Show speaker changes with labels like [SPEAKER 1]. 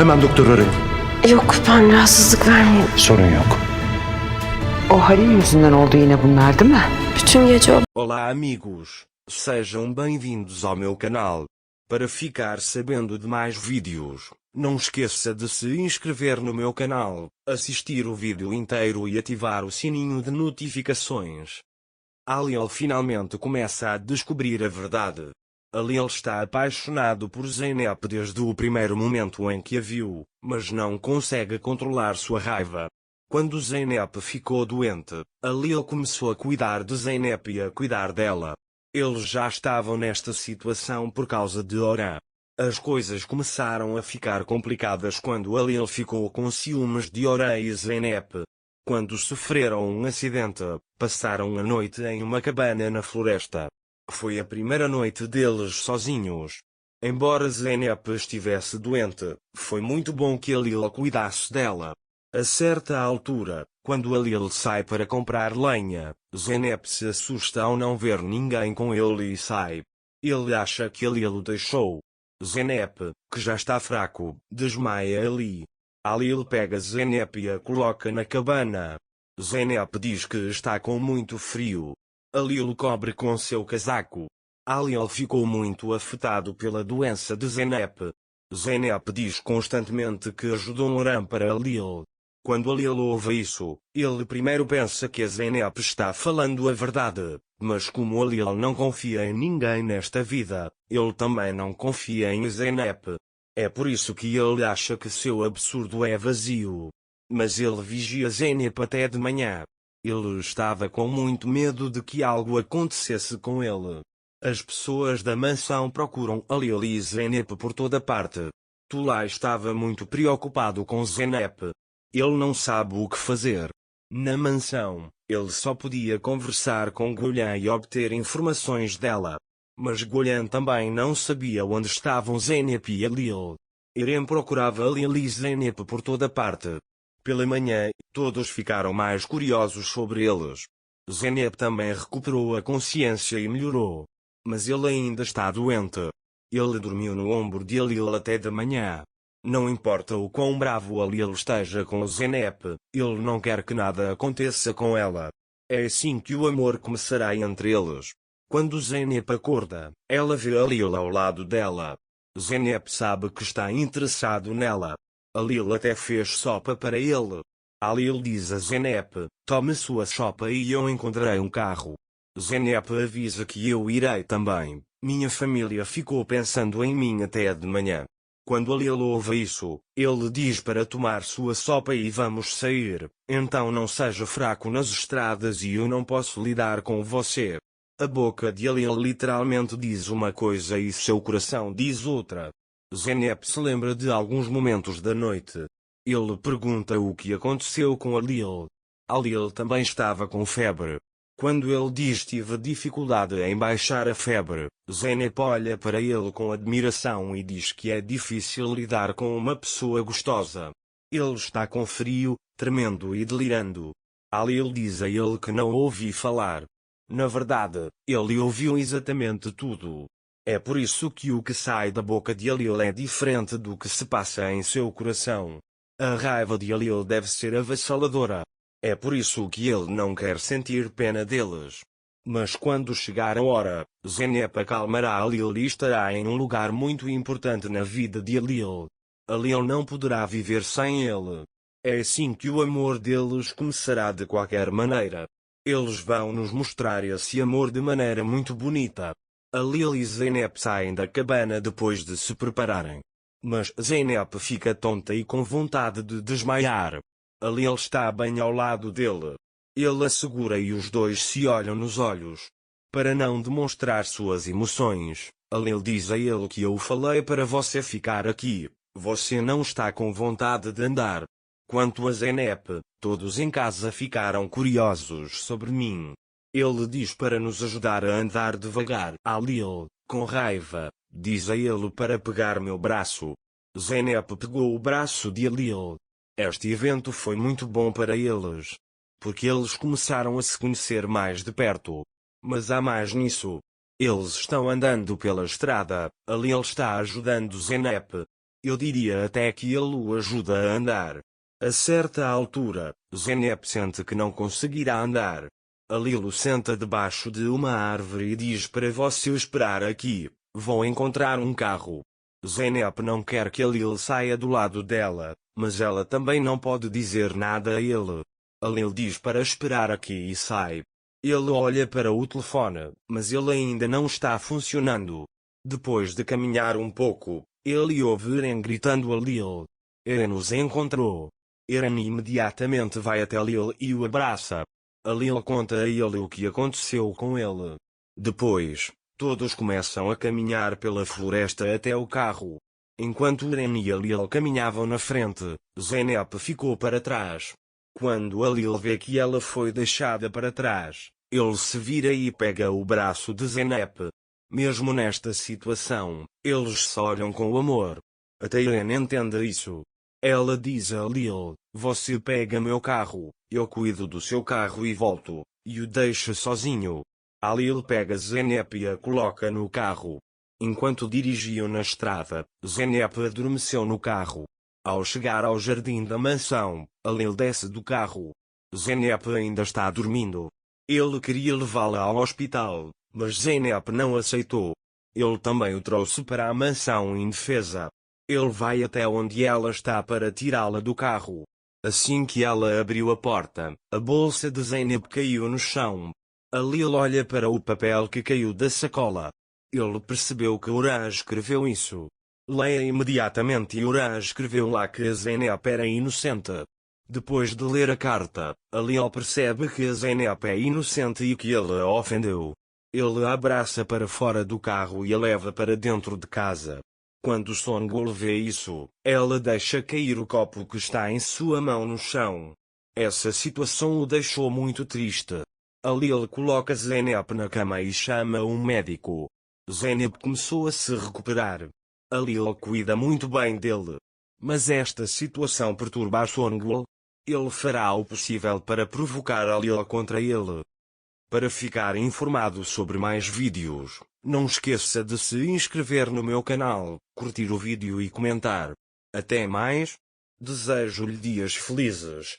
[SPEAKER 1] Hemen doktoru arayın.
[SPEAKER 2] Yok, ben rahatsızlık vermeyeyim.
[SPEAKER 1] Sorun yok.
[SPEAKER 3] O Halil yüzünden oldu yine bunlar, değil mi?
[SPEAKER 2] Bütün gece o
[SPEAKER 4] Olá amigos, sejam bem-vindos ao meu canal. Para ficar sabendo de mais vídeos, não esqueça de se inscrever no meu canal, assistir o vídeo inteiro e ativar o sininho de notificações. Aliel finalmente começa a descobrir a verdade. Aliel está apaixonado por Zeynep desde o primeiro momento em que a viu, mas não consegue controlar sua raiva. Quando Zeynep ficou doente, Aliel começou a cuidar de Zeynep e a cuidar dela. Eles já estavam nesta situação por causa de Oran. As coisas começaram a ficar complicadas quando Aliel ficou com ciúmes de Oran e Zeynep. Quando sofreram um acidente, passaram a noite em uma cabana na floresta. Foi a primeira noite deles sozinhos. Embora Zeynep estivesse doente, foi muito bom que Aliel cuidasse dela. A certa altura, quando Aliel sai para comprar lenha, Zeynep se assusta ao não ver ninguém com ele e sai. Ele acha que Aliel o deixou. Zeynep, que já está fraco, desmaia ali. Aliel pega Zeynep e a coloca na cabana. Zeynep diz que está com muito frio. Aliel o cobre com seu casaco. Aliel ficou muito afetado pela doença de Zeynep. Zeynep diz constantemente que ajudou Oran para Aliel. Quando Aliel ouve isso, ele primeiro pensa que a Zeynep está falando a verdade, mas como Aliel não confia em ninguém nesta vida, ele também não confia em Zeynep. É por isso que ele acha que seu absurdo é vazio. Mas ele vigia Zeynep até de manhã. Ele estava com muito medo de que algo acontecesse com ele. As pessoas da mansão procuram Aliel e Zeynep por toda parte. Tulay estava muito preocupado com Zeynep. Ele não sabe o que fazer. Na mansão, ele só podia conversar com Gullian e obter informações dela. Mas Gullian também não sabia onde estavam Zeynep e Aliel. Irem procurava Aliel e Zeynep por toda parte. Pela manhã, todos ficaram mais curiosos sobre eles. Zeynep também recuperou a consciência e melhorou. Mas ele ainda está doente. Ele dormiu no ombro de Aliel até de manhã. Não importa o quão bravo Aliel esteja com Zeynep, ele não quer que nada aconteça com ela. É assim que o amor começará entre eles. Quando Zeynep acorda, ela vê Aliel ao lado dela. Zeynep sabe que está interessado nela. Aliel até fez sopa para ele. Aliel diz a Zeynep, tome sua sopa e eu encontrarei um carro. Zeynep avisa que eu irei também. Minha família ficou pensando em mim até de manhã. Quando Aliel ouve isso, ele diz para tomar sua sopa e vamos sair. Então não seja fraco nas estradas e eu não posso lidar com você. A boca de Aliel literalmente diz uma coisa e seu coração diz outra. Zeynep se lembra de alguns momentos da noite. Ele pergunta o que aconteceu com Aliel. Aliel também estava com febre. Quando ele diz tive dificuldade em baixar a febre, Zeynep olha para ele com admiração e diz que é difícil lidar com uma pessoa gostosa. Ele está com frio, tremendo e delirando. Aliel diz a ele que não ouvi falar. Na verdade, ele ouviu exatamente tudo. É por isso que o que sai da boca de Aliel é diferente do que se passa em seu coração. A raiva de Aliel deve ser avassaladora. É por isso que ele não quer sentir pena deles. Mas quando chegar a hora, Zeynep acalmará Aliel e estará em um lugar muito importante na vida de Aliel. Aliel não poderá viver sem ele. É assim que o amor deles começará de qualquer maneira. Eles vão nos mostrar esse amor de maneira muito bonita. Aliel e Zeynep saem da cabana depois de se prepararem. Mas Zeynep fica tonta e com vontade de desmaiar. Aliel está bem ao lado dele. Ele a segura e os dois se olham nos olhos. Para não demonstrar suas emoções, Aliel diz a ele que eu falei para você ficar aqui. Você não está com vontade de andar. Quanto a Zeynep, todos em casa ficaram curiosos sobre mim. Ele diz para nos ajudar a andar devagar. Aliel, com raiva, diz a ele para pegar meu braço. Zeynep pegou o braço de Aliel. Este evento foi muito bom para eles. Porque eles começaram a se conhecer mais de perto. Mas há mais nisso. Eles estão andando pela estrada, Aliel está ajudando Zeynep. Eu diria até que ele o ajuda a andar. A certa altura, Zeynep sente que não conseguirá andar. A Lilo senta debaixo de uma árvore e diz para você esperar aqui, vou encontrar um carro. Zeynep não quer que a Lilo saia do lado dela, mas ela também não pode dizer nada a ele. A Lilo diz para esperar aqui e sai. Ele olha para o telefone, mas ele ainda não está funcionando. Depois de caminhar um pouco, ele ouve Eren gritando a Lil. Eren os encontrou. Eren imediatamente vai até Lil e o abraça. A Lil conta a ele o que aconteceu com ele. Depois, todos começam a caminhar pela floresta até o carro. Enquanto Eren e a Lil caminhavam na frente, Zeynep ficou para trás. Quando a Lil vê que ela foi deixada para trás, ele se vira e pega o braço de Zeynep. Mesmo nesta situação, eles só olham com amor. Até Eren entende isso. Ela diz a Lil, você pega meu carro, eu cuido do seu carro e volto, e o deixa sozinho. A Lil pega Zeynep e a coloca no carro. Enquanto dirigiam na estrada, Zeynep adormeceu no carro. Ao chegar ao jardim da mansão, a Lil desce do carro. Zeynep ainda está dormindo. Ele queria levá-la ao hospital, mas Zeynep não aceitou. Ele também o trouxe para a mansão indefesa. Ele vai até onde ela está para tirá-la do carro. Assim que ela abriu a porta, a bolsa de Zeynep caiu no chão. A Lil olha para o papel que caiu da sacola. Ele percebeu que Uran escreveu isso. Leia imediatamente e Uran escreveu lá que a Zeynep era inocente. Depois de ler a carta, a Lil percebe que a Zeynep é inocente e que ele a ofendeu. Ele a abraça para fora do carro e a leva para dentro de casa. Quando Songul vê isso, ela deixa cair o copo que está em sua mão no chão. Essa situação o deixou muito triste. A Lil coloca Zeynep na cama e chama um médico. Zeynep começou a se recuperar. A Lil cuida muito bem dele. Mas esta situação perturba a Songul. Ele fará o possível para provocar a Lil contra ele. Para ficar informado sobre mais vídeos, não esqueça de se inscrever no meu canal, curtir o vídeo e comentar. Até mais. Desejo-lhe dias felizes.